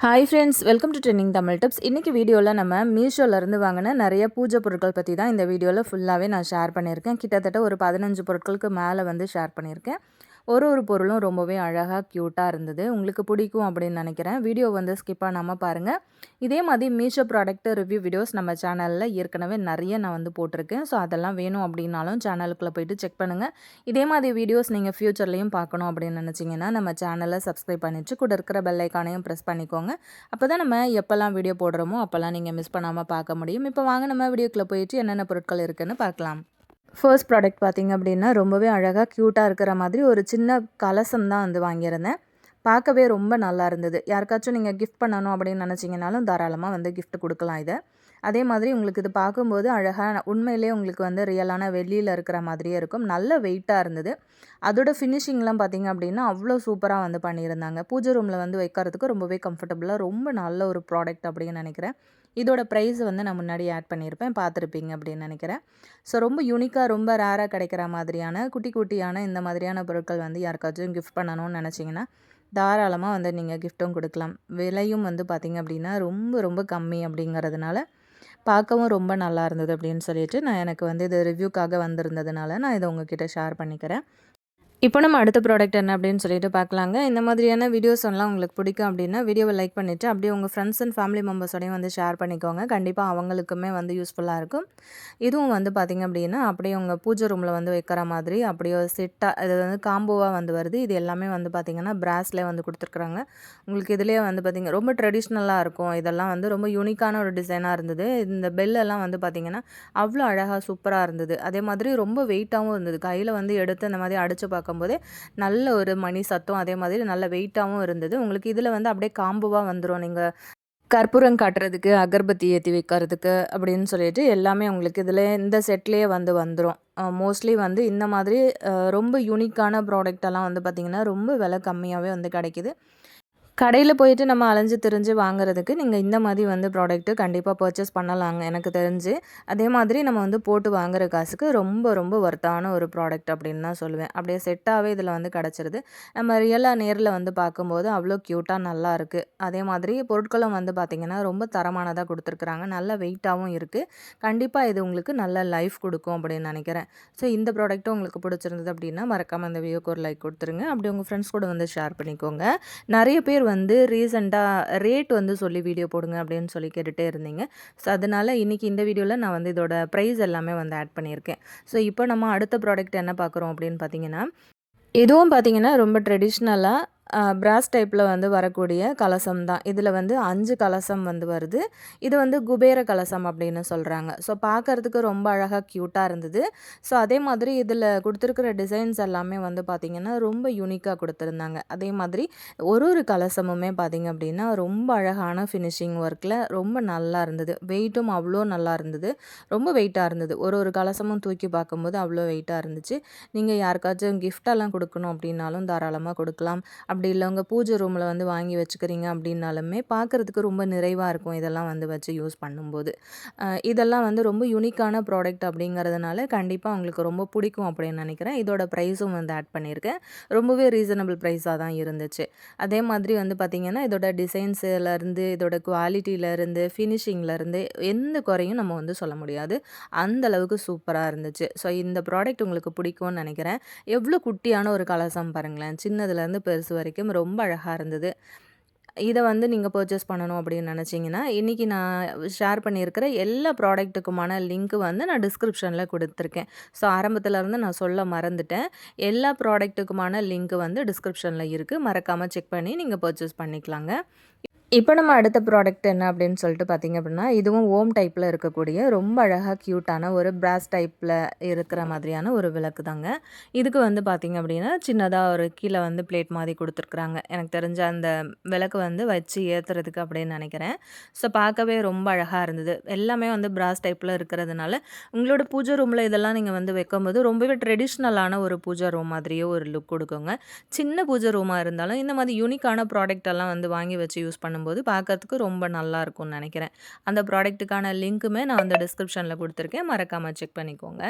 Hi friends, welcome to trending Tamil tips. இன்றைக்கி வீடியோவில் நம்ம மீஷோலேருந்து வாங்கின நிறைய பூஜை பொருட்கள் பற்றி தான் இந்த வீடியோவில் ஃபுல்லாகவே நான் ஷேர் பண்ணியிருக்கேன். கிட்டத்தட்ட ஒரு 15 பொருட்களுக்கு மேலே வந்து ஷேர் பண்ணியிருக்கேன். ஒரு பொருளும் ரொம்பவே அழகாக க்யூட்டாக இருந்தது. உங்களுக்கு பிடிக்கும் அப்படின்னு நினைக்கிறேன். வீடியோ வந்து ஸ்கிப் பண்ணாமல் பாருங்கள். இதே மாதிரி மீஷோ ப்ராடக்ட் ரிவ்யூ வீடியோஸ் நம்ம சேனலில் ஏற்கனவே நிறைய நான் வந்து போட்டிருக்கேன். ஸோ அதெல்லாம் வேணும் அப்படின்னாலும் சேனலுக்குள்ளே போய்ட்டு செக் பண்ணுங்கள். இதே மாதிரி வீடியோஸ் நீங்கள் ஃப்யூச்சர்லேயும் பார்க்கணும் அப்படின்னு நினச்சிங்கன்னா நம்ம சேனலை சப்ஸ்கிரைப் பண்ணிவிட்டு கூட இருக்கிற பெல் ஐக்கானையும் ப்ரெஸ் பண்ணிக்கோங்க. அப்போ தான் நம்ம எப்போல்லாம் வீடியோ போடுறோமோ அப்போல்லாம் நீங்கள் மிஸ் பண்ணாமல் பார்க்க முடியும். இப்போ வாங்க நம்ம வீடியோக்குள்ளே போயிட்டு என்னென்ன பொருட்கள் இருக்குதுன்னு பார்க்கலாம். ஃபர்ஸ்ட் ப்ராடக்ட் பார்த்திங்க அப்படின்னா ரொம்பவே அழகாக க்யூட்டாக இருக்கிற மாதிரி ஒரு சின்ன கலசம் தான் வந்து வாங்கியிருந்தேன். பார்க்கவே ரொம்ப நல்லா இருந்தது. யாருக்காச்சும் நீங்கள் கிஃப்ட் பண்ணணும் அப்படின்னு நினச்சிங்கனாலும் தாராளமாக வந்து கிஃப்ட் கொடுக்கலாம் இதை. அதே மாதிரி உங்களுக்கு இது பார்க்கும்போது அழகாக உண்மையிலே உங்களுக்கு வந்து ரியலான வெள்ளியில் இருக்கிற மாதிரியே இருக்கும். நல்ல வெயிட்டாக இருந்தது. அதோட ஃபினிஷிங்லாம் பார்த்திங்க அப்படின்னா அவ்வளோ சூப்பராக வந்து பண்ணியிருந்தாங்க. பூஜை ரூமில் வந்து வைக்கிறதுக்கு ரொம்பவே கம்ஃபர்டபுளாக ரொம்ப நல்ல ஒரு ப்ராடக்ட் அப்படின்னு நினைக்கிறேன். இதோட ப்ரைஸ் வந்து நான் முன்னாடி ஆட் பண்ணியிருப்பேன், பார்த்துருப்பீங்க அப்படின்னு நினைக்கிறேன். ஸோ ரொம்ப யூனிக்காக ரொம்ப ரேராக கிடைக்கிற மாதிரியான குட்டியான இந்த மாதிரியான பொருட்கள் வந்து யாருக்காச்சும் கிஃப்ட் பண்ணணும்னு நினச்சிங்கன்னா தாராளமாக வந்து நீங்கள் கிஃப்ட்டும் கொடுக்கலாம். விலையும் வந்து பார்த்திங்க அப்படின்னா ரொம்ப கம்மி அப்படிங்கிறதுனால பார்க்கவும் ரொம்ப நல்லா இருந்தது அப்படின்னு சொல்லிட்டு நான் எனக்கு வந்து இது ரிவ்யூக்காக வந்திருந்ததுனால நான் இதை உங்ககிட்ட ஷேர் பண்ணிக்கிறேன். இப்போ நம்ம அடுத்த ப்ராடக்ட் என்ன அப்படின்னு சொல்லிட்டு பார்க்கலாங்க. இந்த மாதிரியான வீடியோஸ் எல்லாம் உங்களுக்கு பிடிக்கும் அப்படின்னா வீடியோவை லைக் பண்ணிவிட்டு அப்படியே உங்கள் ஃப்ரெண்ட்ஸ் அண்ட் ஃபேமிலி மெம்பர்ஸோடையும் வந்து ஷேர் பண்ணிக்கோங்க. கண்டிப்பாக அவங்களுக்குமே வந்து யூஸ்ஃபுல்லாக இருக்கும். இதுவும் வந்து பார்த்திங்க அப்படின்னா அப்படியே உங்கள் பூஜை ரூமில் வந்து வைக்கிற மாதிரி அப்படியே செட்டாக இது வந்து காம்போவாக வந்து வருது. இது எல்லாமே வந்து பார்த்திங்கன்னா பிராஸ்லேயே வந்து கொடுத்துருக்குறாங்க. உங்களுக்கு இதுலேயே வந்து பார்த்திங்க ரொம்ப ட்ரெடிஷ்னலாக இருக்கும். இதெல்லாம் வந்து ரொம்ப யூனிக்கான ஒரு டிசைனாக இருந்தது. இந்த பெல்லெல்லாம் வந்து பார்த்திங்கன்னா அவ்வளோ அழகாக சூப்பராக இருந்தது. அதே மாதிரி ரொம்ப வெயிட்டாகவும் இருந்தது. கையில் வந்து எடுத்து இந்த மாதிரி அடித்து பார்க்கும்போதே நல்ல ஒரு மணி சத்தம், அதே மாதிரி நல்ல வெயிட்டாகவும் இருந்தது. உங்களுக்கு இதில் வந்து அப்படியே காம்போவாக வந்துடும். நீங்கள் கற்பூரம் காட்டுறதுக்கு, அகர்பத்தி ஏற்றி வைக்கிறதுக்கு அப்படின்னு சொல்லிட்டு எல்லாமே உங்களுக்கு இதில் இந்த செட்லேயே வந்து வந்துடும். மோஸ்ட்லி வந்து இந்த மாதிரி ரொம்ப யூனிக்கான ப்ராடக்டெல்லாம் வந்து பார்த்திங்கன்னா ரொம்ப விலை கம்மியாகவே வந்து கிடைக்கிது. கடையில் போயிட்டு நம்ம அலைஞ்சு திரிஞ்சு வாங்குறதுக்கு நீங்கள் இந்த மாதிரி வந்து ப்ராடக்ட்டு கண்டிப்பாக பர்ச்சேஸ் பண்ணலாங்க எனக்கு தெரிஞ்சு. அதே மாதிரி நம்ம வந்து போட்டு வாங்குற காசுக்கு ரொம்ப ஒர்த்தான ஒரு ப்ராடக்ட் அப்படின்னு தான் சொல்லுவேன். அப்படியே செட்டாகவே இதில் வந்து கிடச்சிருது. நம்ம ரியலாக நேரில் வந்து பார்க்கும்போது அவ்வளோ க்யூட்டாக நல்லா இருக்குது. அதே மாதிரி பொருட்களும் வந்து பார்த்திங்கன்னா ரொம்ப தரமானதாக கொடுத்துருக்குறாங்க. நல்ல வெயிட்டாகவும் இருக்குது. கண்டிப்பாக இது உங்களுக்கு நல்ல லைஃப் கொடுக்கும் அப்படின்னு நினைக்கிறேன். ஸோ இந்த ப்ராடக்ட்டும் உங்களுக்கு பிடிச்சிருந்தது அப்படின்னா மறக்காமல் இந்த வீடியோக்கு ஒரு லைக் கொடுத்துருங்க. அப்படி உங்கள் ஃப்ரெண்ட்ஸ் கூட வந்து ஷேர் பண்ணிக்கோங்க. நிறைய பேர் வந்து ரீசெண்டாக ரேட் வந்து சொல்லி வீடியோ போடுங்க அப்படின்னு சொல்லி கேட்டுகிட்டே இருந்தீங்க. ஸோ அதனால் இன்றைக்கி இந்த வீடியோவில் நான் வந்து இதோட ப்ரைஸ் எல்லாமே வந்து ஆட் பண்ணியிருக்கேன். ஸோ இப்போ நம்ம அடுத்த ப்ராடக்ட் என்ன பார்க்குறோம் அப்படின்னு பார்த்தீங்கன்னா, இதுவும் பார்த்திங்கன்னா ரொம்ப ட்ரெடிஷ்னலாக பிராஸ் டைப்பில் வந்து வரக்கூடிய கலசம் தான். இதில் வந்து 5 கலசம் வந்து வருது. இது வந்து குபேர கலசம் அப்படின்னு சொல்கிறாங்க. ஸோ பார்க்குறதுக்கு ரொம்ப அழகாக க்யூட்டாக இருந்தது. ஸோ அதே மாதிரி இதில் கொடுத்துருக்குற டிசைன்ஸ் எல்லாமே வந்து பார்த்திங்கன்னா ரொம்ப யூனிக்காக கொடுத்துருந்தாங்க. அதே மாதிரி ஒரு கலசமுமே பார்த்திங்க அப்படின்னா ரொம்ப அழகான ஃபினிஷிங் ஒர்க்கில் ரொம்ப நல்லா இருந்தது. வெயிட்டும் அவ்வளோ நல்லா இருந்தது. ரொம்ப வெயிட்டாக இருந்தது. ஒரு கலசமும் தூக்கி பார்க்கும்போது அவ்வளோ வெயிட்டாக இருந்துச்சு. நீங்கள் யாருக்காச்சும் கிஃப்டெல்லாம் கொடுக்கணும் அப்படின்னாலும் தாராளமாக கொடுக்கலாம். அப்படி இல்லை உங்கள் பூஜை ரூமில் வந்து வாங்கி வச்சுக்கிறீங்க அப்படின்னாலுமே பார்க்குறதுக்கு ரொம்ப நிறைவாக இருக்கும் இதெல்லாம் வந்து வச்சு யூஸ் பண்ணும்போது. இதெல்லாம் வந்து ரொம்ப யூனிக்கான ப்ராடக்ட் அப்படிங்கிறதுனால கண்டிப்பாக உங்களுக்கு ரொம்ப பிடிக்கும் அப்படின்னு நினைக்கிறேன். இதோட ப்ரைஸும் வந்து ஆட் பண்ணியிருக்கேன். ரொம்பவே ரீசனபிள் ப்ரைஸாக தான் இருந்துச்சு. அதே மாதிரி வந்து பார்த்திங்கன்னா இதோட டிசைன்ஸிலேருந்து இதோட குவாலிட்டியிலேருந்து ஃபினிஷிங்லேருந்து எந்த குறையும் நம்ம வந்து சொல்ல முடியாது. அந்த அளவுக்கு சூப்பராக இருந்துச்சு. ஸோ இந்த ப்ராடக்ட் உங்களுக்கு பிடிக்கும்னு நினைக்கிறேன். எவ்வளோ குட்டியான ஒரு கலசம் பாருங்களேன். சின்னதுலேருந்து பெருசு வரைக்கும் ரொம்ப அழகாக இருந்தது. இதை வந்து நீங்கள் பர்ச்சேஸ் பண்ணணும் அப்படின்னு நினச்சிங்கன்னா இன்றைக்கி நான் ஷேர் பண்ணியிருக்கிற எல்லா ப்ராடக்ட்டுக்குமான லிங்க்கு வந்து நான் டிஸ்கிரிப்ஷனில் கொடுத்துருக்கேன். ஸோ ஆரம்பத்துலேருந்து நான் சொல்ல மறந்துட்டேன். எல்லா ப்ராடக்ட்டுக்குமான லிங்க்கு வந்து டிஸ்கிரிப்ஷனில் இருக்குது. மறக்காமல் செக் பண்ணி நீங்கள் பர்ச்சேஸ் பண்ணிக்கலாங்க. இப்போ நம்ம அடுத்த ப்ராடக்ட் என்ன அப்படின்னு சொல்லிட்டு பார்த்திங்க அப்படின்னா, இதுவும் ஓம் டைப்பில் இருக்கக்கூடிய ரொம்ப அழகாக க்யூட்டான ஒரு பிராஸ் டைப்பில் இருக்கிற மாதிரியான ஒரு விளக்கு தாங்க. இதுக்கு வந்து பார்த்திங்க அப்படின்னா சின்னதாக ஒரு கீழே வந்து பிளேட் மாதிரி கொடுத்துருக்குறாங்க. எனக்கு தெரிஞ்ச அந்த விளக்கு வந்து வச்சு ஏற்றுறதுக்கு அப்படின்னு நினைக்கிறேன். ஸோ பார்க்கவே ரொம்ப அழகாக இருந்தது. எல்லாமே வந்து பிராஸ் டைப்பில் இருக்கிறதுனால உங்களோட பூஜை ரூமில் இதெல்லாம் நீங்கள் வந்து வைக்கும்போது ரொம்பவே ட்ரெடிஷ்னலான ஒரு பூஜை ரூம் மாதிரியே ஒரு லுக் கொடுக்குங்க. சின்ன பூஜை ரூமாக இருந்தாலும் இந்த மாதிரி யூனிக்கான ப்ராடக்ட் எல்லாம் வந்து வாங்கி வச்சு யூஸ் பண்ணும்போது பார்க்கறதுக்கு ரொம்ப நல்லா இருக்கும்னு நினைக்கிறேன். அந்த ப்ராடக்ட்டுக்கான லிங்க்குமே நான் வந்து டிஸ்கிரிப்ஷனில் கொடுத்துருக்கேன். மறக்காமல் செக் பண்ணிக்கோங்க.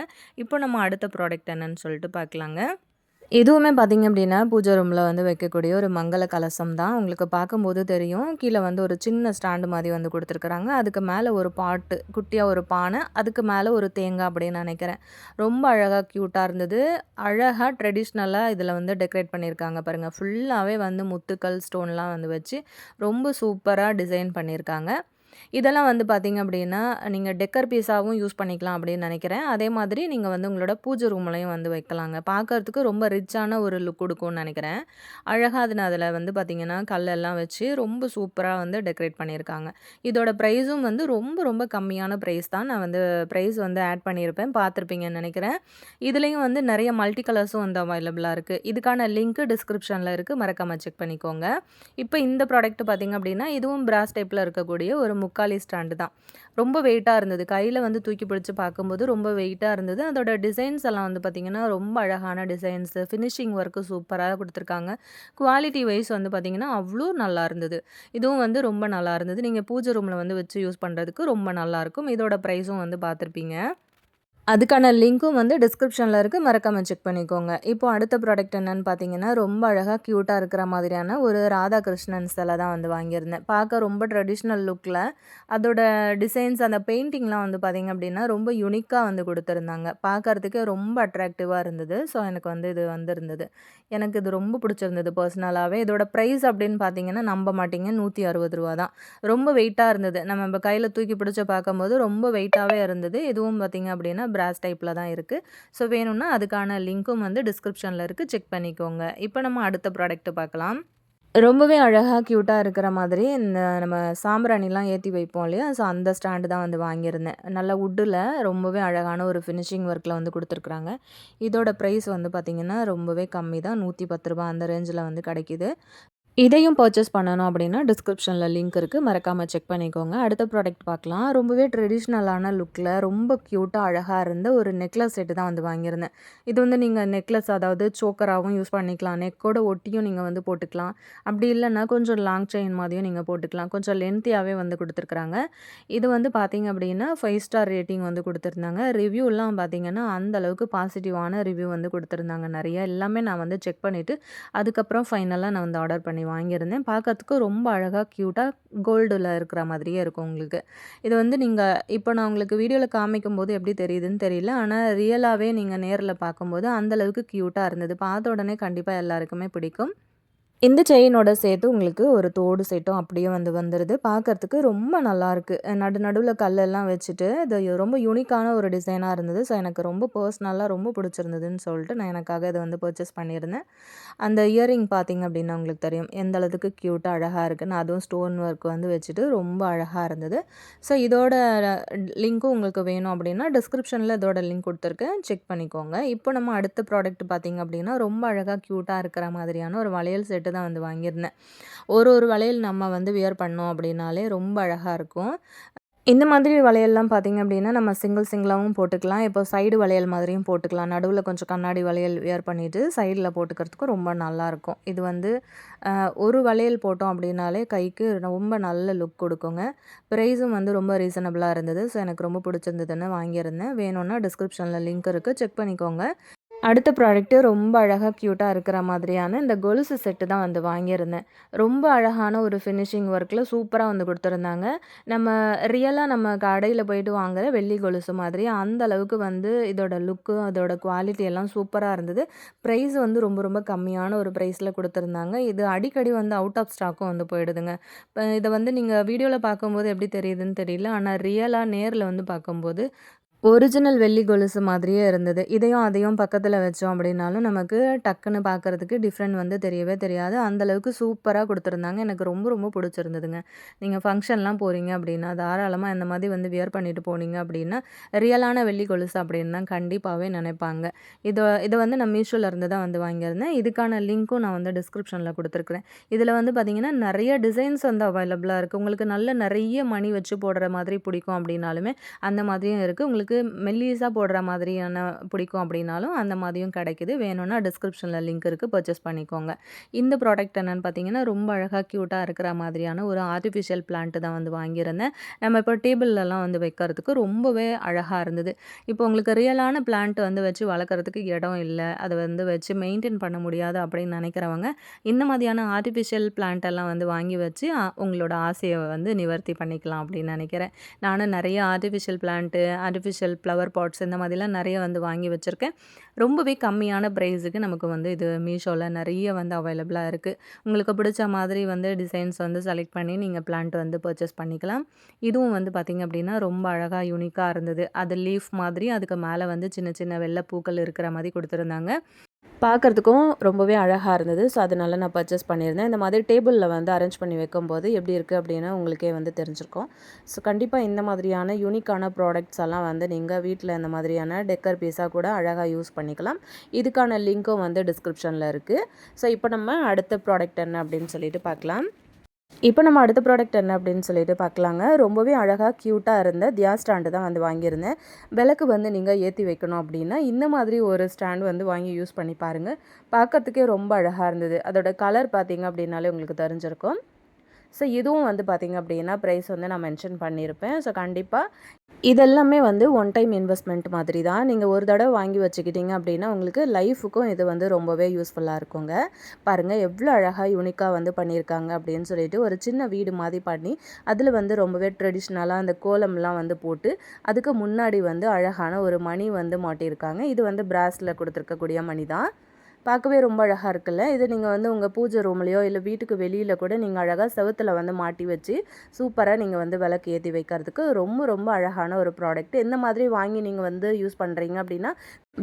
இப்போ நம்ம அடுத்த ப்ராடக்ட் என்னன்னு சொல்லிட்டு பார்க்கலாங்க. இதுவுமே பார்த்தீங்க அப்படின்னா, பூஜை ரூம்ல வந்து வைக்கக்கூடிய ஒரு மங்கள கலசம் தான். உங்களுக்கு பார்க்கும்போது தெரியும். கீழ வந்து ஒரு சின்ன ஸ்டாண்டு மாரி வந்து குடுத்துருக்குறாங்க. அதுக்கு மேல ஒரு பாட்டு, குட்டியா ஒரு பானை, அதுக்கு மேல ஒரு தேங்காய் அப்படின்னு நெனைக்கிறேன். ரொம்ப அழகா கியூட்டா இருந்தது. அழகா ட்ரெடிஷ்னலா இதில வந்து டெக்கரேட் பண்ணியிருக்காங்க பாருங்க. ஃபுல்லாவே வந்து முத்துக்கள், ஸ்டோன்லாம் வந்து வச்சு, ரொம்ப சூப்பரா டிசைன் பண்ணியிருக்காங்க. இதெல்லாம் வந்து பார்த்தீங்க அப்படின்னா, நீங்க டெக்கர் பீஸாவும் யூஸ் பண்ணிக்கலாம் அப்படின்னு நெனைக்கிறேன். அதே மாதிரி நீங்க வந்து உங்களோட பூஜை ரூம்லயும் வந்து வைக்கலாங்க. பார்க்கறதுக்கு ரொம்ப ரிச்சான ஒரு லுக் குடுக்கும்னு நெனைக்கிறேன். அழகா அதில வந்து பார்த்தீங்கன்னா, கல்லெல்லாம் வச்சு ரொம்ப சூப்பரா வந்து டெக்கரேட் பண்ணியிருக்காங்க. இதோட ப்ரைஸும் வந்து ரொம்ப ரொம்ப கம்மியான ப்ரைஸ் தான். நான் வந்து ப்ரைஸ் வந்து ஆட் பண்ணியிருப்பேன். பார்த்துருப்பீங்கன்னு நெனைக்கிறேன். இதுலயும் வந்து நெறைய மல்டி கலர்ஸும் வந்து அவைலபிளா இருக்கு. இதுக்கான லிங்க் டிஸ்கிரிப்ஷன்ல இருக்கு. மறக்காம செக் பண்ணிக்கோங்க. இப்ப இந்த ப்ராடக்ட் பார்த்தீங்க அப்படின்னா, இதுவும் பிராஸ் டைப்ல இருக்கக்கூடிய ஒரு முக்காலி ஸ்டாண்டு தான். ரொம்ப வெயிட்டா இருந்தது. கையில வந்து தூக்கி பிடிச்சு பார்க்கும்போது ரொம்ப வெயிட்டா இருந்தது. அதோட டிசைன்ஸ் எல்லாம் வந்து பார்த்தீங்கன்னா, ரொம்ப அழகான டிசைன்ஸ், ஃபினிஷிங் ஒர்க்கு சூப்பரா குடுத்துருக்காங்க. குவாலிட்டி வைஸ் வந்து பார்த்தீங்கன்னா, அவ்ளோ நல்லா இருந்தது. இதுவும் வந்து ரொம்ப நல்லா இருந்தது. நீங்க பூஜை ரூம்ல வந்து வச்சு யூஸ் பண்றதுக்கு ரொம்ப நல்லாருக்கும். இதோட பிரைஸும் வந்து பார்த்துருப்பீங்க. அதுக்கான லிங்க்கும் வந்து டிஸ்கிரிப்ஷன்ல இருக்கு. மறக்காம செக் பண்ணிக்கோங்க. இப்போ அடுத்த ப்ராடக்ட் என்னன்னு பார்த்தீங்கன்னா, ரொம்ப அழகா கியூட்டா இருக்கிற மாதிரியான ஒரு ராதாகிருஷ்ணன் சிலை தான் வந்து வாங்கியிருந்தேன். பார்க்க ரொம்ப ட்ரெடிஷ்னல் லுக்ல அதோட டிசைன்ஸ் அந்த பெயிண்டிங்லாம் வந்து பார்த்தீங்க அப்படின்னா, ரொம்ப யுனிக்கா வந்து குடுத்துருந்தாங்க. பார்க்கறதுக்கே ரொம்ப அட்ராக்டிவா இருந்தது. ஸோ, எனக்கு வந்து இது வந்திருந்தது. எனக்கு இது ரொம்ப பிடிச்சிருந்தது பர்சனலாவே. இதோட பிரைஸ் அப்படின்னு பார்த்தீங்கன்னா, நம்ப மாட்டீங்க ரூ. 160 தான். ரொம்ப வெயிட்டா இருந்தது. நம்ம இப்ப கையில தூக்கி பிடிச்சு பார்க்கும்போது ரொம்ப வெயிட்டாவே இருந்தது. இதுவும் பார்த்தீங்க அப்படின்னா, பிராஸ் டைப்ல தான் இருக்கு. ஸோ வேணும்னா அதுக்கான லிங்க்கும் வந்து டிஸ்கிரிப்ஷன்ல இருக்கு. செக் பண்ணிக்கோங்க. இப்ப நம்ம அடுத்த ப்ராடக்ட் பார்க்கலாம். ரொம்பவே அழகா கியூட்டா இருக்கிற மாதிரி இந்த நம்ம சாம்பிராணிலாம் ஏத்தி வைப்போம் இல்லையா? ஸோ அந்த ஸ்டாண்டு தான் வந்து வாங்கியிருந்தேன். நல்லா வுட்டுல ரொம்பவே அழகான ஒரு ஃபினிஷிங் ஒர்க்ல வந்து குடுத்துருக்காங்க. இதோட பிரைஸ் வந்து பார்த்தீங்கன்னா, ரொம்பவே கம்மி தான். ரூ. 110 அந்த ரேஞ்சில வந்து கிடைக்குது. இதையும் பர்ச்சேஸ் பண்ணணும் அப்படின்னா, டிஸ்கிரிப்ஷன்ல லிங்க் இருக்கு. மறக்காம செக் பண்ணிக்கோங்க. அடுத்த ப்ராடக்ட் பார்க்கலாம். ரொம்பவே ட்ரெடிஷ்னலான லுக்ல ரொம்ப கியூட்டா அழகா இருந்த ஒரு நெக்லஸ் செட் தான் வந்து வாங்கியிருந்தேன். இது வந்து நீங்க நெக்லஸ் அதாவது சோக்கராவும் யூஸ் பண்ணிக்கலாம். நெக்கோட ஒட்டியும் நீங்க வந்து போட்டுக்கலாம். அப்படி இல்லன்னா கொஞ்சம் லாங் செயின் மாதிரியும் நீங்க போட்டுக்கலாம். கொஞ்சம் லென்த்தியாவே வந்து குடுத்துருக்காங்க. இது வந்து பார்த்தீங்க அப்படின்னா, 5 ஸ்டார் ரேட்டிங் வந்து குடுத்துருந்தாங்க. ரிவ்யூலாம் பார்த்தீங்கன்னா, அந்த அளவுக்கு பாசிட்டிவான ரிவ்யூ வந்து குடுத்துருந்தாங்க நெறைய. எல்லாமே நான் வந்து செக் பண்ணிட்டு, அதுக்கப்புறம் ஃபைனலா நான் வந்து ஆர்டர் பண்ணி வாங்கியிருந்தேன். பார்க்கறதுக்கு ரொம்ப அழகா கியூட்டா கோல்டுல இருக்கிற மாதிரியே இருக்கும் உங்களுக்கு. இது வந்து நீங்க இப்போ நான் உங்களுக்கு வீடியோல காமிக்கும்போது எப்படி தெரியுதுன்னு தெரியல. ஆனா ரியலாவே நீங்க நேர்ல பார்க்கும்போது அந்த அளவுக்கு கியூட்டா இருந்தது. பார்த்த உடனே கண்டிப்பா எல்லாருக்குமே பிடிக்கும். இந்த செயினோட சேர்த்து உங்களுக்கு ஒரு தோடு செட்டும் அப்படியே வந்து வந்துருது. பார்க்கறதுக்கு ரொம்ப நல்லாயிருக்கு. நடுவுல கல்லெல்லாம் வச்சுட்டு, இது ரொம்ப யூனிக்கான ஒரு டிசைனா இருந்தது. ஸோ, எனக்கு ரொம்ப பர்சனலா ரொம்ப பிடிச்சிருந்ததுன்னு சொல்லிட்டு, நான் எனக்காக இத வந்து பர்ச்சேஸ் பண்ணியிருந்தேன். அந்த இயரிங் பார்த்தீங்க அப்படின்னா உங்களுக்கு தெரியும். எந்த அளவுக்கு க்யூட்டா அழகா இருக்குன்னு. அதுவும் ஸ்டோன் ஒர்க் வந்து வச்சுட்டு ரொம்ப அழகா இருந்தது. ஸோ, இதோட லிங்க்கும் உங்களுக்கு வேணும் அப்படின்னா, டிஸ்கிரிப்ஷன்ல இதோட லிங்க் குடுத்துருக்கேன். செக் பண்ணிக்கோங்க. இப்போ நம்ம அடுத்த ப்ராடக்ட் பார்த்தீங்க அப்படின்னா, ரொம்ப அழகா க்யூட்டா இருக்கிற மாதிரியான ஒரு வளையல் செட்டு தான் வந்து வாங்கியிருந்தேன். ஒரு வளையல் நம்ம வந்து வியர் பண்ணோம் அப்படின்னாலே ரொம்ப அழகா இருக்கும். இந்த மாதிரி வளையல்லாம் பார்த்தீங்க அப்படின்னா, நம்ம சிங்கிளாவும் போட்டுக்கலாம். இப்போ சைடு வளையல் மாதிரியும் போட்டுக்கலாம். நடுவுல கொஞ்சம் கண்ணாடி வளையல் வியர் பண்ணிட்டு, சைடுல போட்டுக்கிறதுக்கும் ரொம்ப நல்லாயிருக்கும். இது வந்து ஒரு வளையல் போட்டோம் அப்படின்னாலே கைக்கு ரொம்ப நல்ல லுக் குடுக்குங்க. ப்ரைஸும் வந்து ரொம்ப ரீசனபிளா இருந்தது. ஸோ, எனக்கு ரொம்ப பிடிச்சிருந்ததுன்னு வாங்கியிருந்தேன். வேணும்னா டிஸ்கிரிப்ஷன்ல லிங்க் இருக்கு. செக் பண்ணிக்கோங்க. அடுத்த ப்ராடக்ட்டு ரொம்ப அழகா கியூட்டா இருக்கிற மாதிரியான இந்த கொலுசு செட்டு தான் வந்து வாங்கியிருந்தேன். ரொம்ப அழகான ஒரு ஃபினிஷிங் ஒர்க்ல சூப்பரா வந்து குடுத்துருந்தாங்க. நம்ம ரியலா நம்ம கடையில போயிட்டு வாங்குற வெள்ளி கொலுசு மாதிரி அந்த அளவுக்கு வந்து இதோட லுக்கு, அதோட குவாலிட்டி எல்லாம் சூப்பரா இருந்தது. ப்ரைஸ் வந்து ரொம்ப ரொம்ப கம்மியான ஒரு ப்ரைஸ்ல குடுத்துருந்தாங்க. இது அடிக்கடி வந்து அவுட் ஆஃப் ஸ்டாக்கும் வந்து போயிடுதுங்க. இப்ப இத வந்து நீங்க வீடியோல பார்க்கும்போது எப்படி தெரியுதுன்னு தெரியல. ஆனா ரியலா நேர்ல வந்து பார்க்கும்போது ஒரிஜினல் வெள்ளி கொலுசு மாதிரியே இருந்தது. இதையும் அதையும் பக்கத்துல வச்சோம் அப்படின்னாலும், நமக்கு டக்குன்னு பார்க்கறதுக்கு டிஃப்ரெண்ட் வந்து தெரியவே தெரியாது. அந்த அளவுக்கு சூப்பரா குடுத்துருந்தாங்க. எனக்கு ரொம்ப ரொம்ப புடிச்சிருந்ததுங்க. நீங்க ஃபங்ஷன்லாம் போறீங்க அப்படின்னா, தாராளமா இந்த மாதிரி வந்து வியர் பண்ணிட்டு போனீங்க அப்படின்னா, ரியலான வெள்ளி கொலுசு அப்படின்னு தான் கண்டிப்பாவே நெனைப்பாங்க. இத இத வந்து நான் மீஷோல இருந்து தான் வந்து வாங்கியிருந்தேன். இதுக்கான லிங்க்கும் நான் வந்து டிஸ்கிரிப்ஷன்ல குடுத்துருக்கிறேன். இதுல வந்து பார்த்தீங்கன்னா, நெறைய டிசைன்ஸ் வந்து அவைலபிளா இருக்கு. உங்களுக்கு நல்ல நெறைய மணி வச்சு போடுற மாதிரி பிடிக்கும் அப்படின்னாலுமே, அந்த மாதிரியும் இருக்கு. உங்களுக்கு உங்களுக்கு மெல்லிஸாக போடுற மாதிரியான பிடிக்கும் அப்படின்னாலும் அந்த மாதிரியும் கிடைக்குது. வேணும்னா டிஸ்கிரிப்ஷனில் லிங்க் இருக்குது, பர்ச்சேஸ் பண்ணிக்கோங்க. இந்த ப்ராடக்ட் என்னென்னு பார்த்தீங்கன்னா ரொம்ப அழகாக க்யூட்டாக இருக்கிற மாதிரியான ஒரு ஆர்டிஃபிஷியல் பிளான்ட்டு தான் வந்து வாங்கியிருந்தேன். நம்ம இப்போ டேபிள்லலாம் வந்து வைக்கிறதுக்கு ரொம்பவே அழகாக இருந்தது. இப்போ உங்களுக்கு ரியலான பிளான்ட் வந்து வச்சு வளர்க்குறதுக்கு இடம் இல்லை, அதை வந்து வச்சு மெயின்டைன் பண்ண முடியாது அப்படின்னு நினைக்கிறவங்க இந்த மாதிரியான ஆர்டிஃபிஷியல் பிளான்ட் எல்லாம் வந்து வாங்கி வச்சு உங்களோட ஆசையை வந்து நிவர்த்தி பண்ணிக்கலாம் அப்படின்னு நினைக்கிறேன். நானும் நிறைய artificial plant, artificial flower pots இந்த மாதிரிலாம் நிறைய வந்து வாங்கி வச்சுருக்கேன். ரொம்பவே கம்மியான ப்ரைஸுக்கு நமக்கு வந்து இது மீஷோவில் நிறைய வந்து அவைலபிளாக இருக்குது. உங்களுக்கு பிடிச்ச மாதிரி வந்து டிசைன்ஸ் வந்து செலக்ட் பண்ணி நீங்கள் பிளான்ட் வந்து பர்ச்சேஸ் பண்ணிக்கலாம். இதுவும் வந்து பார்த்திங்க அப்படின்னா ரொம்ப அழகாக யூனிக்காக இருந்தது. அது லீஃப் மாதிரி அதுக்கு மேலே வந்து சின்ன சின்ன வெள்ளை பூக்கள் இருக்கிற மாதிரி கொடுத்துருந்தாங்க. பார்க்குறதுக்கும் ரொம்பவே அழகாக இருந்தது. ஸோ அதனால நான் பர்ச்சேஸ் பண்ணியிருந்தேன். இந்த மாதிரி டேபிளில் வந்து அரேஞ்ச் பண்ணி வைக்கும்போது எப்படி இருக்குது அப்படின்னு உங்களுக்கே வந்து தெரிஞ்சிருக்கும். ஸோ கண்டிப்பாக இந்த மாதிரியான யூனிக்கான ப்ராடக்ட்ஸ் எல்லாம் வந்து நீங்கள் வீட்டில் இந்த மாதிரியான டெக்கர் பீஸாக கூட அழகாக யூஸ் பண்ணிக்கலாம். இதுக்கான லிங்க்கும் வந்து டிஸ்கிரிப்ஷனில் இருக்குது. ஸோ இப்போ நம்ம அடுத்த ப்ராடக்ட் என்ன அப்படின்னு சொல்லிட்டு பார்க்கலாம். இப்போ நம்ம அடுத்த ப்ராடக்ட் என்ன அப்படின்னு சொல்லிட்டு பார்க்கலாங்க. ரொம்பவே அழகாக க்யூட்டாக இருந்த தியா ஸ்டாண்டு தான் வந்து வாங்கியிருந்தேன். விளக்கு வந்து நீங்கள் ஏற்றி வைக்கணும் அப்படின்னா இந்த மாதிரி ஒரு ஸ்டாண்ட் வந்து வாங்கி யூஸ் பண்ணி பாருங்கள். பார்க்கறதுக்கே ரொம்ப அழகாக இருந்தது. அதோட கலர் பார்த்தீங்க அப்படின்னாலே உங்களுக்கு தெரிஞ்சிருக்கும். ஸோ இதுவும் வந்து பார்த்திங்க அப்படின்னா ப்ரைஸ் வந்து நான் மென்ஷன் பண்ணியிருப்பேன். ஸோ கண்டிப்பாக இதெல்லாமே வந்து ஒன் டைம் இன்வெஸ்ட்மெண்ட் மாதிரி தான். நீங்கள் ஒரு தடவை வாங்கி வச்சுக்கிட்டிங்க அப்படின்னா உங்களுக்கு லைஃபுக்கும் இது வந்து ரொம்பவே யூஸ்ஃபுல்லாக இருக்குங்க. பாருங்கள் எவ்வளோ அழகாக யூனிக்காக வந்து பண்ணியிருக்காங்க அப்படின்னு சொல்லிட்டு ஒரு சின்ன வீடு மாதிரி பண்ணி அதில் வந்து ரொம்பவே ட்ரெடிஷ்னலாக அந்த கோலம்லாம் வந்து போட்டு அதுக்கு முன்னாடி வந்து அழகான ஒரு மணி வந்து மாட்டியிருக்காங்க. இது வந்து பிராஸில் கொடுத்துருக்கக்கூடிய மணி தான். பார்க்கவே ரொம்ப அழகாக இருக்குல்ல. இது நீங்கள் வந்து உங்கள் பூஜை ரூம்லேயோ இல்லை வீட்டுக்கு வெளியில் கூட நீங்கள் அழகாக செவுத்தில் வந்து மாட்டி வச்சு சூப்பராக நீங்கள் வந்து விளக்கு ஏற்றி வைக்கிறதுக்கு ரொம்ப ரொம்ப அழகான ஒரு ப்ராடக்ட். இந்த மாதிரி வாங்கி நீங்கள் வந்து யூஸ் பண்ணுறீங்க அப்படின்னா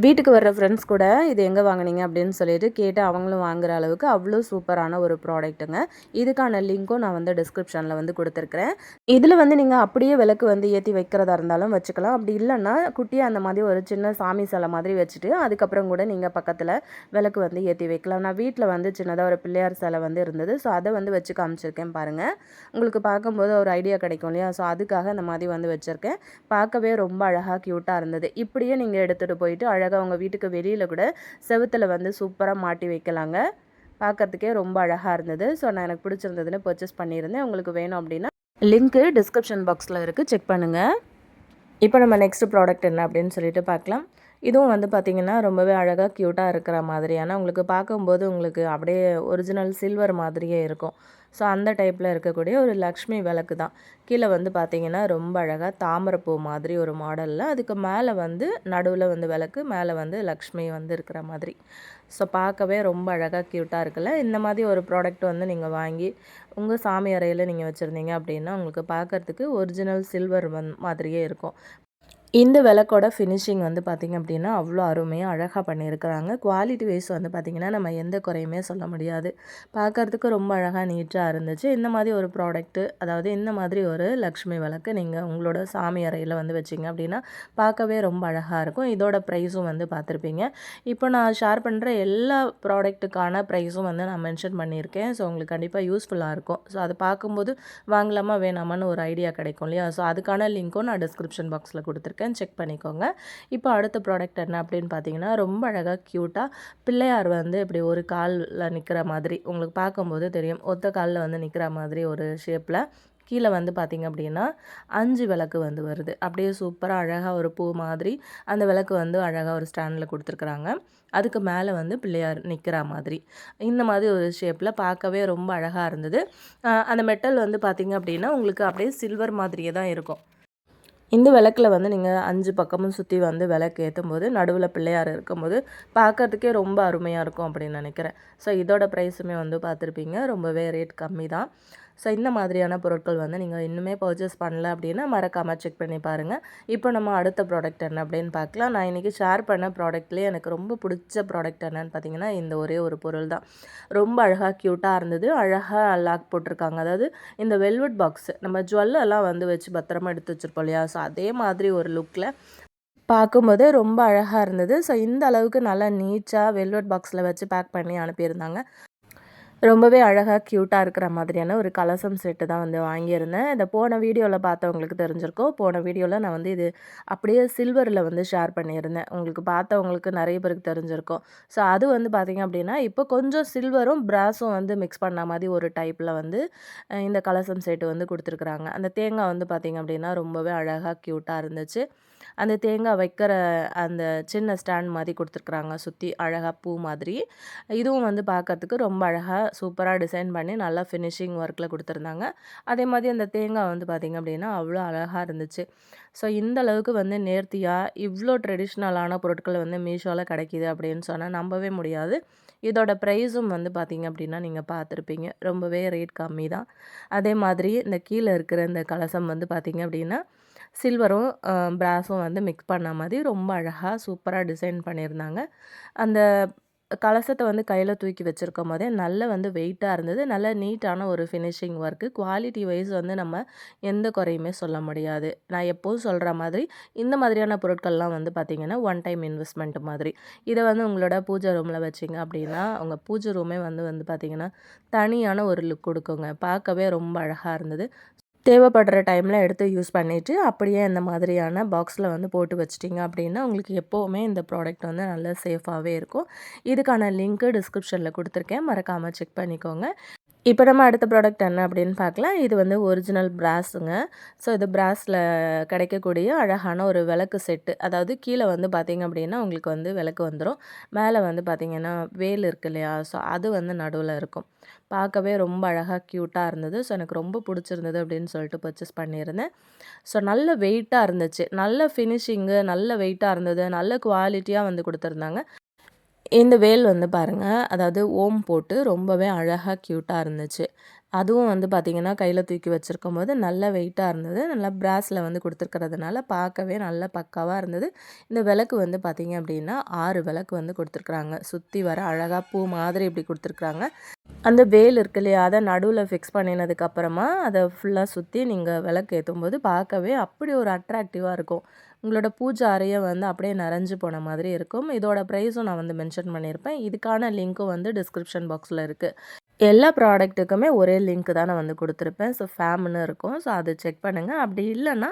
வீட்டுக்கு வர்ற ஃப்ரெண்ட்ஸ் கூட இது எங்கே வாங்கினீங்க அப்படின்னு சொல்லிட்டு கேட்டு அவங்களும் வாங்குகிற அளவுக்கு அவ்வளோ சூப்பரான ஒரு ப்ராடக்ட்டுங்க. இதுக்கான லிங்க்கும் நான் வந்து டிஸ்கிரிப்ஷனில் வந்து கொடுத்துருக்குறேன். இதில் வந்து நீங்கள் அப்படியே விளக்கு வந்து ஏற்றி வைக்கிறதா இருந்தாலும் வச்சுக்கலாம். அப்படி இல்லைன்னா குட்டியாக அந்த மாதிரி ஒரு சின்ன சாமி சிலை மாதிரி வச்சுட்டு அதுக்கப்புறம் கூட நீங்கள் பக்கத்தில் விளக்கு வந்து ஏற்றி வைக்கலாம். நான் வீட்டில் வந்து சின்னதாக ஒரு பிள்ளையார் சிலை வந்து இருந்தது. ஸோ அதை வந்து வச்சு காமிச்சிருக்கேன் பாருங்கள். உங்களுக்கு பார்க்கும்போது ஒரு ஐடியா கிடைக்கும் இல்லையா? ஸோ அதுக்காக அந்த மாதிரி வந்து வச்சுருக்கேன். பார்க்கவே ரொம்ப அழகாக க்யூட்டாக இருந்தது. இப்படியே நீங்கள் எடுத்துகிட்டு போயிட்டு அழகாக உங்கள் வீட்டுக்கு வெளியில் கூட செவுத்தில் வந்து சூப்பராக மாட்டி வைக்கலாங்க. பார்க்கறதுக்கே ரொம்ப அழகாக இருந்தது. ஸோ நான் எனக்கு பிடிச்சிருந்ததுன்னு பர்ச்சேஸ் பண்ணியிருந்தேன். உங்களுக்கு வேணும் அப்படின்னா லிங்க்கு டிஸ்கிரிப்ஷன் பாக்ஸில் இருக்குது, செக் பண்ணுங்கள். இப்போ நம்ம நெக்ஸ்ட் ப்ராடக்ட் என்ன அப்படின்னு சொல்லிட்டு பார்க்கலாம். இதுவும் வந்து பார்த்திங்கன்னா ரொம்பவே அழகாக க்யூட்டாக இருக்கிற மாதிரியான உங்களுக்கு பார்க்கும்போது உங்களுக்கு அப்படியே ஒரிஜினல் சில்வர் மாதிரியே இருக்கும். ஸோ அந்த டைப்பில் இருக்கக்கூடிய ஒரு லக்ஷ்மி விளக்கு தான். கீழே வந்து பார்த்திங்கன்னா ரொம்ப அழகாக தாமரைப்பூ மாதிரி ஒரு மாடலில் அதுக்கு மேலே வந்து நடுவில் வந்து விளக்கு, மேலே வந்து லக்ஷ்மி வந்து இருக்கிற மாதிரி. ஸோ பார்க்கவே ரொம்ப அழகாக க்யூட்டாக இருக்குல்ல. இந்த மாதிரி ஒரு ப்ராடக்ட் வந்து நீங்கள் வாங்கி உங்கள் சாமி அறையில் நீங்கள் வச்சுருந்தீங்க அப்படின்னா உங்களுக்கு பார்க்குறதுக்கு ஒரிஜினல் சில்வர் மாதிரியே இருக்கும். இந்த விளக்கோட ஃபினிஷிங் வந்து பார்த்திங்க அப்படின்னா அவ்வளோ அருமையாக அழகாக பண்ணியிருக்கிறாங்க. குவாலிட்டி வைஸ் வந்து பார்த்திங்கன்னா நம்ம எந்த குறையுமே சொல்ல முடியாது. பார்க்குறதுக்கு ரொம்ப அழகாக நீட்டாக இருந்துச்சு. இந்த மாதிரி ஒரு ப்ராடக்ட்டு, அதாவது இந்த மாதிரி ஒரு லக்ஷ்மி விளக்கு நீங்கள் உங்களோட சாமி அறையில் வந்து வச்சிங்க அப்படின்னா பார்க்கவே ரொம்ப அழகாக இருக்கும். இதோட ப்ரைஸும் வந்து பார்த்துருப்பீங்க. இப்போ நான் ஷேர் பண்ணுற எல்லா ப்ராடக்ட்டுக்கான ப்ரைஸும் வந்து நான் மென்ஷன் பண்ணியிருக்கேன். ஸோ உங்களுக்கு கண்டிப்பாக யூஸ்ஃபுல்லாக இருக்கும். ஸோ அதை பார்க்கும்போது வாங்கலாமா வேணாமான்னு ஒரு ஐடியா கிடைக்கும் இல்லையா? ஸோ அதுக்கான லிங்க்கும் நான் டிஸ்கிரிப்ஷன் பாக்ஸில் கொடுத்துருக்கேன், செக் பண்ணிக்கோங்க. இப்போ அடுத்த ப்ராடக்ட் என்ன அப்படின்னு பார்த்தீங்கன்னா ரொம்ப அழகாக க்யூட்டாக பிள்ளையார் வந்து இப்படி ஒரு காலில் நிற்கிற மாதிரி உங்களுக்கு பார்க்கும்போது தெரியும். ஒத்த காலில் வந்து நிற்கிற மாதிரி ஒரு ஷேப்பில் கீழே வந்து பார்த்திங்க அப்படின்னா 5 விளக்கு வந்து வருது. அப்படியே சூப்பராக அழகாக ஒரு பூ மாதிரி அந்த விளக்கு வந்து அழகாக ஒரு ஸ்டாண்டில் கொடுத்துருக்குறாங்க. அதுக்கு மேலே வந்து பிள்ளையார் நிற்கிற மாதிரி இந்த மாதிரி ஒரு ஷேப்பில் பார்க்கவே ரொம்ப அழகாக இருந்தது. அந்த மெட்டல் வந்து பார்த்திங்க அப்படின்னா உங்களுக்கு அப்படியே சில்வர் மாதிரியே தான் இருக்கும். இந்த விளக்கில் வந்து நீங்கள் 5 பக்கமும் சுற்றி வந்து விளக்கு ஏற்றும்போது நடுவில் பிள்ளையார் இருக்கும்போது பார்க்கறதுக்கே ரொம்ப அருமையாக இருக்கும் அப்படின்னு நினைக்கிறேன். ஸோ இதோட ப்ரைஸுமே வந்து பார்த்துருப்பீங்க, ரொம்பவே ரேட் கம்மி தான். ஸோ இந்த மாதிரியான பொருட்கள் வந்து நீங்கள் இன்னுமே பர்ச்சேஸ் பண்ணல அப்படின்னா மறக்காமல் செக் பண்ணி பாருங்கள். இப்போ நம்ம அடுத்த ப்ராடக்ட் என்ன அப்படின்னு பார்க்கலாம். நான் இன்றைக்கி ஷேர் பண்ண ப்ராடக்ட்லேயே எனக்கு ரொம்ப பிடிச்ச ப்ராடக்ட் என்னன்னு பார்த்தீங்கன்னா இந்த ஒரே ஒரு பொருள் தான். ரொம்ப அழகாக க்யூட்டாக இருந்தது. அழகாக லாக் போட்டிருக்காங்க. அதாவது இந்த வெல்வெட் பாக்ஸ் நம்ம ஜுவல்லெல்லாம் வந்து வச்சு பத்திரமா எடுத்து வச்சுருப்போம் இல்லையா? ஸோ அதே மாதிரி ஒரு லுக்கில் பார்க்கும்போது ரொம்ப அழகாக இருந்தது. ஸோ இந்த அளவுக்கு நல்லா நீட்டாக வெல்வெட் பாக்ஸில் வச்சு பேக் பண்ணி அனுப்பியிருந்தாங்க. ரொம்பவே அழகா, க்யூட்டா இருக்கிற மாதிரியான ஒரு கலசம் செட்டு தான் வந்து வாங்கியிருந்தேன். இத போன வீடியோல பார்த்தவங்களுக்கு தெரிஞ்சிருக்கும். போன வீடியோல நான் வந்து இது அப்படியே சில்வர்ல வந்து ஷேர் பண்ணியிருந்தேன். உங்களுக்கு பார்த்தவங்களுக்கு நெறைய பேருக்கு தெரிஞ்சிருக்கும். ஸோ அது வந்து பார்த்தீங்க அப்படின்னா, இப்போ கொஞ்சம் சில்வரும், பிராஸும் வந்து மிக்ஸ் பண்ண மாரி ஒரு டைப்ல வந்து இந்த கலசம் செட்டு வந்து குடுத்துருக்குறாங்க. அந்த தேங்காய் வந்து பார்த்தீங்க அப்படின்னா, ரொம்பவே அழகா, க்யூட்டா இருந்துச்சு. அந்த தேங்காய் வைக்கிற அந்த சின்ன ஸ்டாண்ட் மாரி குடுத்துருக்குறாங்க. சுத்தி அழகா பூ மாதிரி. இதுவும் வந்து பார்க்கறதுக்கு ரொம்ப அழகா சூப்பரா டிசைன் பண்ணி நல்லா ஃபினிஷிங் ஒர்க்ல குடுத்துருந்தாங்க. அதே மாதிரி அந்த தேங்காய் வந்து பார்த்தீங்க அப்படின்னா, அவ்வளோ அழகா இருந்துச்சு. ஸோ இந்த அளவுக்கு வந்து நேர்த்தியா, இவ்ளோ ட்ரெடிஷ்னலான பொருட்கள் வந்து மீஷோல கிடைக்குது அப்படின்னு சொன்னா நம்பவே முடியாது. இதோட ப்ரைஸும் வந்து பார்த்தீங்க அப்படின்னா, நீங்க பார்த்துருப்பீங்க. ரொம்பவே ரேட் கம்மி தான். அதே மாதிரி இந்த கீழ இருக்கிற இந்த கலசம் வந்து பார்த்தீங்க அப்படின்னா, சில்வரும் பிராஸும் வந்து மிக்ஸ் பண்ண மாதிரி ரொம்ப அழகா சூப்பரா டிசைன் பண்ணியிருந்தாங்க. அந்த கலசத்த வந்து கையில தூக்கி வச்சிருக்கும்போதே நல்ல வந்து வெயிட்டா இருந்தது. நல்ல நீட்டான ஒரு ஃபினிஷிங் ஒர்க்கு. குவாலிட்டி வைஸ் வந்து நம்ம எந்த குறையுமே சொல்ல முடியாது. நான் எப்போதும் சொல்ற மாதிரி, இந்த மாதிரியான பொருட்கள்லாம் வந்து பார்த்தீங்கன்னா, ஒன் டைம் இன்வெஸ்ட்மெண்ட் மாதிரி. இத வந்து உங்களோட பூஜை ரூம்ல வச்சீங்க அப்படின்னா, உங்க பூஜை ரூமே வந்து வந்து பார்த்தீங்கன்னா, தனியான ஒரு லுக் குடுக்குங்க. பார்க்கவே ரொம்ப அழகா இருந்தது. தேவைப்படுற டைமில் எடுத்து யூஸ் பண்ணிவிட்டு அப்படியே இந்த மாதிரியான பாக்ஸில் வந்து போட்டு வச்சிட்டிங்க அப்படின்னா உங்களுக்கு எப்போவுமே இந்த ப்ராடக்ட் வந்து நல்லா சேஃபாகவே இருக்கும். இதுக்கான லிங்க்கு டிஸ்கிரிப்ஷனில் கொடுத்துருக்கேன், மறக்காமல் செக் பண்ணிக்கோங்க. இப்போ நம்ம அடுத்த ப்ராடக்ட் என்ன அப்படின்னு பார்க்கலாம். இது வந்து ஒரிஜினல் பிராஸுங்க. ஸோ இது பிராஸில் கிடைக்கக்கூடிய அழகான ஒரு விளக்கு செட்டு. அதாவது கீழே வந்து பார்த்தீங்க அப்படின்னா உங்களுக்கு வந்து விளக்கு வந்துடும். மேலே வந்து பார்த்தீங்கன்னா வேல் இருக்கு இல்லையா? ஸோ அது வந்து நடுவில் இருக்கும். பார்க்கவே ரொம்ப அழகாக க்யூட்டாக இருந்தது. ஸோ எனக்கு ரொம்ப பிடிச்சிருந்தது அப்படின்னு சொல்லிட்டு பர்ச்சேஸ் பண்ணியிருந்தேன். ஸோ நல்ல வெயிட்டாக இருந்துச்சு. நல்ல ஃபினிஷிங்கு, நல்ல வெயிட்டாக இருந்தது. நல்ல குவாலிட்டியாக வந்து கொடுத்துருந்தாங்க. இந்த வேல் வந்து பாருங்க, அதாவது ஓம் போட்டு ரொம்பவே அழகா க்யூட்டா இருந்துச்சு. அதுவும் வந்து பார்த்தீங்கன்னா, கையில தூக்கி வச்சிருக்கும்போது நல்ல வெயிட்டா இருந்தது. நல்லா பிராஸ்ல வந்து குடுத்துருக்கிறதுனால பார்க்கவே நல்ல பக்காவா இருந்தது. இந்த விளக்கு வந்து பார்த்தீங்க அப்படின்னா, 6 விளக்கு வந்து குடுத்துருக்குறாங்க. சுத்தி வர அழகா பூ மாதிரி இப்படி குடுத்துருக்குறாங்க. அந்த வேல் இருக்கு இல்லையா? அத நடுவுல ஃபிக்ஸ் பண்ணினதுக்கு அப்புறமா, அத ஃபுல்லா சுத்தி நீங்க விளக்கு ஏத்தும்போது பார்க்கவே அப்படி ஒரு அட்ராக்டிவா இருக்கும். உங்களோட பூஜை அறையே வந்து அப்படியே நெறஞ்சு போன மாதிரி இருக்கும். இதோட ப்ரைஸும் நான் வந்து மென்ஷன் பண்ணியிருப்பேன். இதுக்கான லிங்க்கும் வந்து டிஸ்கிரிப்ஷன் பாக்ஸ்ல இருக்கு. எல்லா ப்ராடக்ட்டுக்குமே ஒரே லிங்க் தான் நான் வந்து குடுத்துருப்பேன். ஸோ ஃபேம்ன்னு இருக்கும். ஸோ அது செக் பண்ணுங்க. அப்படி இல்லன்னா,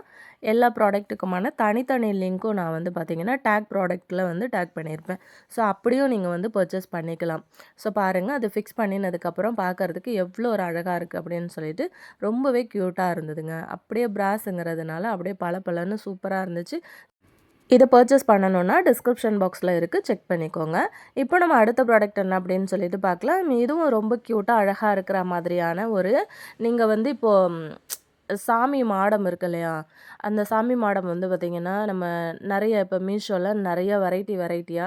எல்லா ப்ராடக்ட்டுக்குமான தனித்தனி லிங்க்கும் நான் வந்து பார்த்தீங்கன்னா, டேக் ப்ராடக்ட்ல வந்து டேக் பண்ணியிருப்பேன். ஸோ அப்படியும் நீங்க வந்து பர்ச்சேஸ் பண்ணிக்கலாம். ஸோ பாருங்க, அது ஃபிக்ஸ் பண்ணினதுக்கப்புறம் பார்க்கறதுக்கு எவ்வளோ ஒரு அழகா இருக்கு அப்படின்னு சொல்லிட்டு, ரொம்பவே க்யூட்டா இருந்ததுங்க. அப்படியே பிராஸுங்கிறதுனால அப்படியே பளபளன்னு சூப்பரா இருந்துச்சு. இத பர்ச்சேஸ் பண்ணணும்னா டிஸ்கிரிப்ஷன் பாக்ஸ்ல இருக்கு. செக் பண்ணிக்கோங்க. இப்போ நம்ம அடுத்த ப்ராடக்ட் என்ன அப்படின்னு சொல்லிட்டு பார்க்கலாம். இதுவும் ரொம்ப க்யூட்டா அழகா இருக்கிற மாதிரியான ஒரு நீங்க வந்து இப்போ சாமி மாடம் இருக்கு இல்லையா? அந்த சாமி மாடம் வந்து பார்த்தீங்கன்னா, நம்ம நெறைய இப்போ மீஷோல நெறைய வெரைட்டியா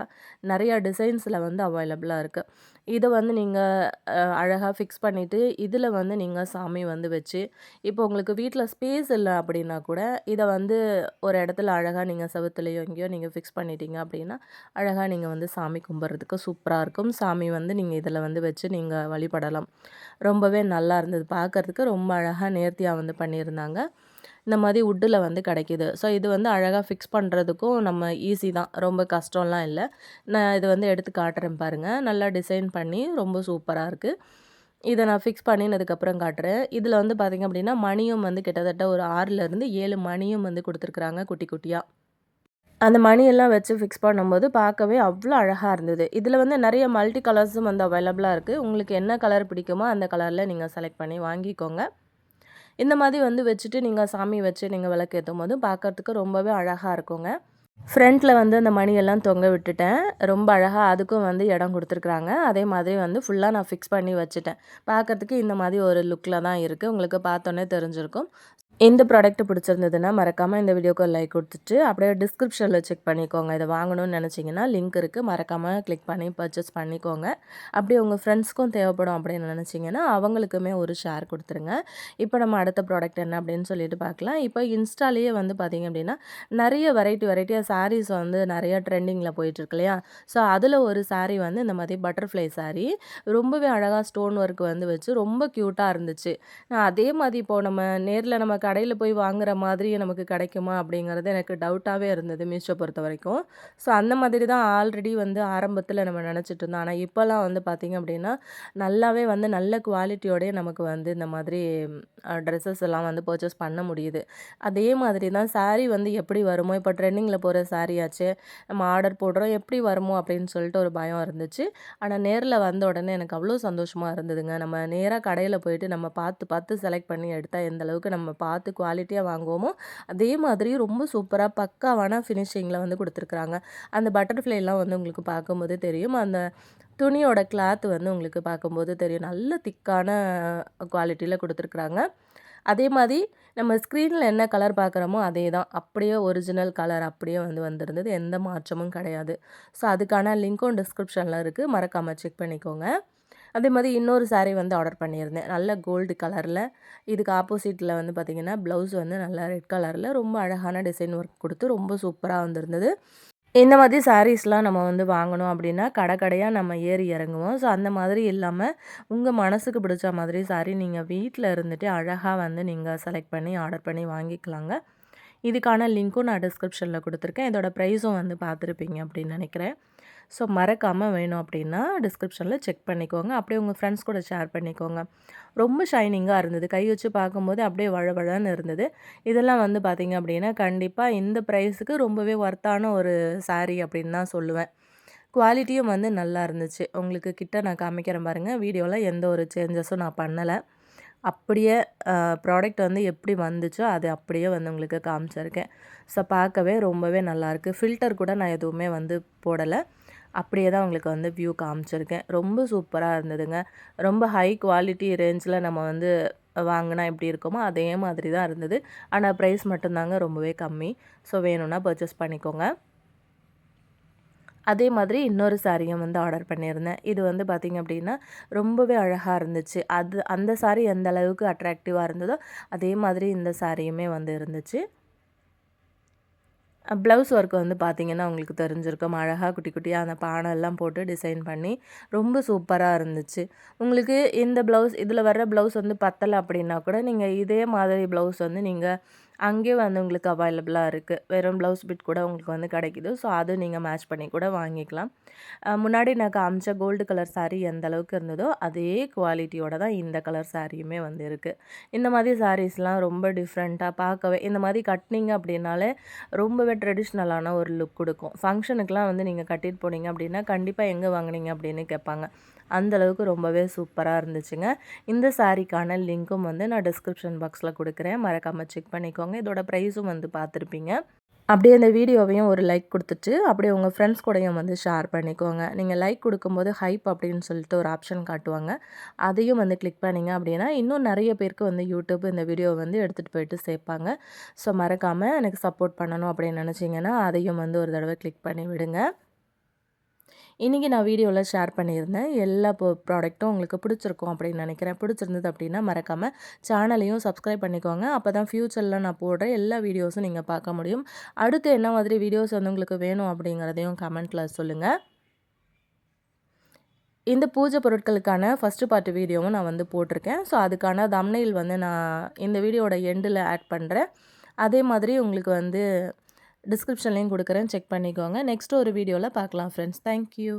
நெறைய டிசைன்ஸ்ல வந்து அவைலபிளா இருக்கு. இத வந்து நீங்க அழகா ஃபிக்ஸ் பண்ணிட்டு, இதில வந்து நீங்க சாமி வந்து வச்சு, இப்போ உங்களுக்கு வீட்ல ஸ்பேஸ் இல்ல அப்படின்னா கூட, இத வந்து ஒரு இடத்துல அழகா நீங்க செவுத்துலயோ எங்கேயோ நீங்க ஃபிக்ஸ் பண்ணிட்டீங்க அப்படின்னா, அழகா நீங்க வந்து சாமி கும்பிட்றதுக்கு சூப்பரா இருக்கும். சாமி வந்து நீங்க இதில வந்து வச்சு நீங்க வழிபடலாம். ரொம்பவே நல்லா இருந்தது. பார்க்கறதுக்கு ரொம்ப அழகா நேர்த்தியா வந்து பண்ணியிருந்தாங்க. இந்த மாரி வுட்டுல வந்து கிடைக்கிது. ஸோ இது வந்து அழகா ஃபிக்ஸ் பண்ணுறதுக்கும் நம்ம ஈஸி தான். ரொம்ப கஷ்டம்லாம் இல்ல. நான் இது வந்து எடுத்து காட்டுறேன் பாருங்க. நல்லா டிசைன் பண்ணி ரொம்ப சூப்பரா இருக்கு. இத நான் ஃபிக்ஸ் பண்ணினதுக்கப்புறம் காட்டுறேன். இதில வந்து பார்த்தீங்க அப்படின்னா, மணியும் வந்து கிட்டத்தட்ட ஒரு 6லேருந்து 7 மணியும் வந்து குடுத்துருக்காங்க குட்டி குட்டியா. அந்த மணியெல்லாம் வச்சு ஃபிக்ஸ் பண்ணும்போது பார்க்கவே அவ்வளோ அழகா இருந்தது. இதில வந்து நெறைய மல்டி கலர்ஸும் வந்து அவைலபிளா இருக்கு. உங்களுக்கு என்ன கலர் பிடிக்குமோ அந்த கலர்ல நீங்க செலக்ட் பண்ணி வாங்கிக்கோங்க. இந்த மாதிரி வந்து வச்சுட்டு நீங்க சாமி வச்சு நீங்க விளக்கேத்தும்போது பார்க்கறதுக்கு ரொம்பவே அழகா இருக்குங்க. ஃப்ரண்ட்ல வந்து அந்த மணியெல்லாம் தொங்க விட்டுட்டேன். ரொம்ப அழகா அதுக்கும் வந்து இடம் குடுத்துருக்காங்க. அதே மாதிரி வந்து ஃபுல்லா நான் ஃபிக்ஸ் பண்ணி வச்சுட்டேன். பார்க்கறதுக்கு இந்த மாதிரி ஒரு லுக்ல தான் இருக்கு. உங்களுக்கு பார்த்தோன்னே தெரிஞ்சிருக்கும். இந்த ப்ராடக்ட் பிடிச்சிருந்ததுன்னா, மறக்காம இந்த வீடியோக்கு ஒரு லைக் குடுத்துட்டு, அப்படியே டிஸ்கிரிப்ஷன்ல செக் பண்ணிக்கோங்க. இத வாங்கணும்னு நெனச்சீங்கன்னா, லிங்க் இருக்கு. மறக்காம கிளிக் பண்ணி பர்ச்சேஸ் பண்ணிக்கோங்க. அப்படியே உங்க ஃப்ரெண்ட்ஸ்க்கும் தேவைப்படும் அப்படின்னு நெனச்சீங்கன்னா, அவங்களுக்குமே ஒரு ஷேர் குடுத்துருங்க. இப்போ நம்ம அடுத்த ப்ராடக்ட் என்ன அப்படின்னு சொல்லிட்டு பார்க்கலாம். இப்போ இன்ஸ்டாலயே வந்து பார்த்தீங்க அப்படின்னா, நெறைய வெரைட்டியா சாரீஸ் வந்து நெறைய ட்ரெண்டிங்கில போயிட்டுருக்கு இல்லையா? ஸோ, அதில ஒரு சாரீ வந்து இந்த மாதிரி பட்டர்ஃப்ளை சாரீ. ரொம்பவே அழகா ஸ்டோன் ஒர்க் வந்து வச்சு ரொம்ப க்யூட்டா இருந்துச்சு. அதே மாதிரி இப்போ நம்ம நேர்ல நம்ம கடையில போய் வாங்குற மாதிரி நமக்கு கிடைக்குமா அப்படிங்கிறது எனக்கு டவுட்டாவே இருந்தது மீஷோ பொறுத்தவரைக்கும். ஸோ அந்த மாதிரி தான் ஆல்ரெடி வந்து ஆரம்பத்தில நம்ம நெனச்சிட்டு இருந்தோம். ஆனா இப்பலாம் வந்து பார்த்தீங்க அப்படின்னா, நல்லாவே வந்து நல்ல குவாலிட்டியோடயே நமக்கு வந்து இந்த மாதிரி ட்ரெஸ்ஸஸ் எல்லாம் வந்து பர்ச்சேஸ் பண்ண முடியுது. அதே மாதிரி தான் சாரி வந்து எப்படி வருமோ, இப்போ ட்ரெண்டிங்கில போற சாரி ஆச்சே, நம்ம ஆர்டர் போடுறோம் எப்படி வருமோ அப்படின்னு சொல்லிட்டு ஒரு பயம் இருந்துச்சு. ஆனா நேர்ல வந்த உடனே எனக்கு அவ்வளோ சந்தோஷமா இருந்ததுங்க. நம்ம நேரா கடையில போயிட்டு நம்ம பார்த்து பார்த்து செலக்ட் பண்ணி எடுத்தா எந்த அளவுக்கு நம்ம பார்த்து குவாலிட்டியா வாங்குவோமோ, அதே மாதிரி ரொம்ப சூப்பரா பக்காவான ஃபினிஷிங்கில வந்து குடுத்துருக்காங்க. அந்த பட்டர்ஃப்ளைலாம் வந்து உங்களுக்கு பார்க்கும்போது தெரியும். அந்த துணியோட கிளாத் வந்து உங்களுக்கு பார்க்கும்போது தெரியும். நல்ல திக்கான குவாலிட்டில குடுத்துருக்காங்க. அதே மாரி நம்ம ஸ்க்ரீன்ல என்ன கலர் பார்க்குறோமோ அதே தான். அப்படியே ஒரிஜினல் கலர் அப்படியே வந்து வந்திருந்தது. எந்த மாற்றமும் கிடையாது. ஸோ அதுக்கான லிங்க்கும் டிஸ்கிரிப்ஷன்ல இருக்கு. மறக்காம செக் பண்ணிக்கோங்க. அதே மாரி இன்னொரு சாரி வந்து ஆர்டர் பண்ணியிருந்தேன். நல்ல கோல்டு கலர்ல. இதுக்கு ஆப்போசிட்ல வந்து பார்த்தீங்கன்னா, ப்ளவுஸ் வந்து நல்லா ரெட் கலர்ல ரொம்ப அழகான டிசைன் ஒர்க் குடுத்து ரொம்ப சூப்பரா வந்திருந்தது. இந்த மாதிரி சாரீஸ்லாம் நம்ம வந்து வாங்கணும் அப்படின்னா, கடை கடையா நம்ம ஏறி இறங்குவோம். ஸோ அந்த மாதிரி இல்லாம, உங்க மனசுக்கு பிடிச்ச மாதிரி சாரி நீங்க வீட்ல இருந்துட்டு அழகா வந்து நீங்க செலக்ட் பண்ணி, ஆர்டர் பண்ணி வாங்கிக்கலாங்க. இதுக்கான லிங்க்கும் நான் டிஸ்கிரிப்ஷன்ல குடுத்துருக்கேன். இதோட ப்ரைஸும் வந்து பார்த்துருப்பீங்க அப்படின்னு நெனைக்கிறேன். ஸோ மறக்காம வேணும் அப்படின்னா, டிஸ்கிரிப்ஷன்ல செக் பண்ணிக்கோங்க. அப்படியே உங்க ஃப்ரெண்ட்ஸ் கூட ஷேர் பண்ணிக்கோங்க. ரொம்ப ஷைனிங்கா இருந்தது. கை வச்சு பார்க்கும்போது அப்படியே வழவழன்னு இருந்தது. இதெல்லாம் வந்து பார்த்தீங்க அப்படின்னா, கண்டிப்பா இந்த ப்ரைஸுக்கு ரொம்பவே ஒர்த்தான ஒரு சாரி அப்படின்னு தான் சொல்லுவேன். குவாலிட்டியும் வந்து நல்லா இருந்துச்சு. உங்களுக்கு கிட்ட நான் காமிக்கிறேன் பாருங்க. வீடியோல எந்த ஒரு சேஞ்சஸும் நான் பண்ணல. அப்படியே ப்ராடக்ட் வந்து எப்படி வந்துச்சோ, அது அப்படியே வந்து உங்களுக்கு காமிச்சிருக்கேன். ஸோ பார்க்கவே ரொம்பவே நல்லாயிருக்கு. ஃபில்டர் கூட நான் எதுவுமே வந்து போடல. அப்படியே தான் உங்களுக்கு வந்து வியூ காமிச்சிருக்கேன். ரொம்ப சூப்பரா இருந்ததுங்க. ரொம்ப ஹை குவாலிட்டி ரேஞ்சில நம்ம வந்து வாங்குனா எப்படி இருக்குமோ, அதே மாதிரி தான் இருந்தது. ஆனா ப்ரைஸ் மட்டும் தாங்க ரொம்பவே கம்மி. ஸோ வேணும்னா பர்ச்சேஸ் பண்ணிக்கோங்க. அதே மாதிரி இன்னொரு சாரியும் வந்து ஆர்டர் பண்ணியிருந்தேன். இது வந்து பார்த்தீங்க அப்படின்னா, ரொம்பவே அழகா இருந்துச்சு. அந்த சாரி எந்த அளவுக்கு அட்ராக்டிவா இருந்ததோ, அதே மாதிரி இந்த சாரியுமே வந்து இருந்துச்சு. ப்ளவுஸ் ஒர்க் வந்து பார்த்தீங்கன்னா, உங்களுக்கு தெரிஞ்சிருக்கும். அழகா குட்டி குட்டியா அந்த பானல்லாம் போட்டு டிசைன் பண்ணி, ரொம்ப சூப்பரா இருந்துச்சு. உங்களுக்கு இந்த ப்ளவுஸ் இதில வர்ற ப்ளவுஸ் வந்து பத்தல அப்படின்னா கூட, நீங்க இதே மாதிரி ப்ளவுஸ் வந்து நீங்க அங்கேயே வந்து உங்களுக்கு அவைலபிளா இருக்கு. வெறும் ப்ளவுஸ் பிட் கூட உங்களுக்கு வந்து கிடைக்குது. ஸோ, அது நீங்க மேட்ச் பண்ணி கூட வாங்கிக்கலாம். முன்னாடி நான் காமிச்ச கோல்டு கலர் சாரி எந்த அளவுக்கு இருந்ததோ, அதே குவாலிட்டியோட தான் இந்த கலர் சாரியுமே வந்து இருக்கு. இந்த மாதிரி சாரீஸ்லாம் ரொம்ப டிஃப்ரெண்ட்டா பார்க்கவே இந்த மாதிரி கட்னீங்க அப்படின்னாலே ரொம்பவே ட்ரெடிஷ்னலான ஒரு லுக் குடுக்கும். ஃபங்ஷனுக்குலாம் வந்து நீங்க கட்டிட்டு போனீங்க அப்படின்னா, கண்டிப்பா எங்க வாங்குனீங்க அப்படின்னு கேட்பாங்க. அந்த அளவுக்கு ரொம்பவே சூப்பரா இருந்துச்சுங்க. இந்த சாரிக்கான லிங்க்கும் வந்து நான் டிஸ்கிரிப்ஷன் பாக்ஸ்ல குடுக்குறேன். மறக்காம செக் பண்ணிக்கோங்க. இதோட ப்ரைஸும் வந்து பார்த்துருப்பீங்க. அப்படியே இந்த வீடியோவையும் ஒரு லைக் குடுத்துட்டு, அப்படியே உங்க ஃப்ரெண்ட்ஸ் கூடயும் வந்து ஷேர் பண்ணிக்கோங்க. நீங்க லைக் குடுக்கும்போது ஹைப் அப்படின்னு சொல்லிட்டு ஒரு ஆப்ஷன் காட்டுவாங்க. அதையும் வந்து கிளிக் பண்ணீங்க அப்படின்னா, இன்னும் நெறைய பேருக்கு வந்து யூடியூப் இந்த வீடியோவ வந்து எடுத்துட்டு போயிட்டு சேர்ப்பாங்க. ஸோ மறக்காம எனக்கு சப்போர்ட் பண்ணணும் அப்படின்னு நெனச்சீங்கன்னா, அதையும் வந்து ஒரு தடவ கிளிக் பண்ணி விடுங்க. இன்றைக்கி நான் வீடியோவில் ஷேர் பண்ணியிருந்தேன் எல்லா ப்ராடக்ட்டும் உங்களுக்கு பிடிச்சிருக்கும் அப்படின்னு நினைக்கிறேன். பிடிச்சிருந்தது அப்படின்னா மறக்காமல் சேனலையும் சப்ஸ்கிரைப் பண்ணிக்கோங்க. அப்போ தான் ஃப்யூச்சரில் நான் போடுற எல்லா வீடியோஸும் நீங்கள் பார்க்க முடியும். அடுத்து என்ன மாதிரி வீடியோஸ் வந்து உங்களுக்கு வேணும் அப்படிங்கிறதையும் கமெண்ட்டில் சொல்லுங்கள். இந்த பூஜை பொருட்களுக்கான ஃபஸ்ட்டு பார்ட் வீடியோவும் நான் வந்து போட்டிருக்கேன். ஸோ அதுக்கான தம்ப்நெயில் வந்து நான் இந்த வீடியோட எண்டில் ஆட் பண்ணுறேன். அதே மாதிரி உங்களுக்கு வந்து டிஸ்கிரிப்ஷன்லேயும் கொடுக்குறேன். செக் பண்ணிக்கோங்க. நெக்ஸ்ட் ஒரு வீடியோவில் பார்க்கலாம் ஃப்ரெண்ட்ஸ். Thank you.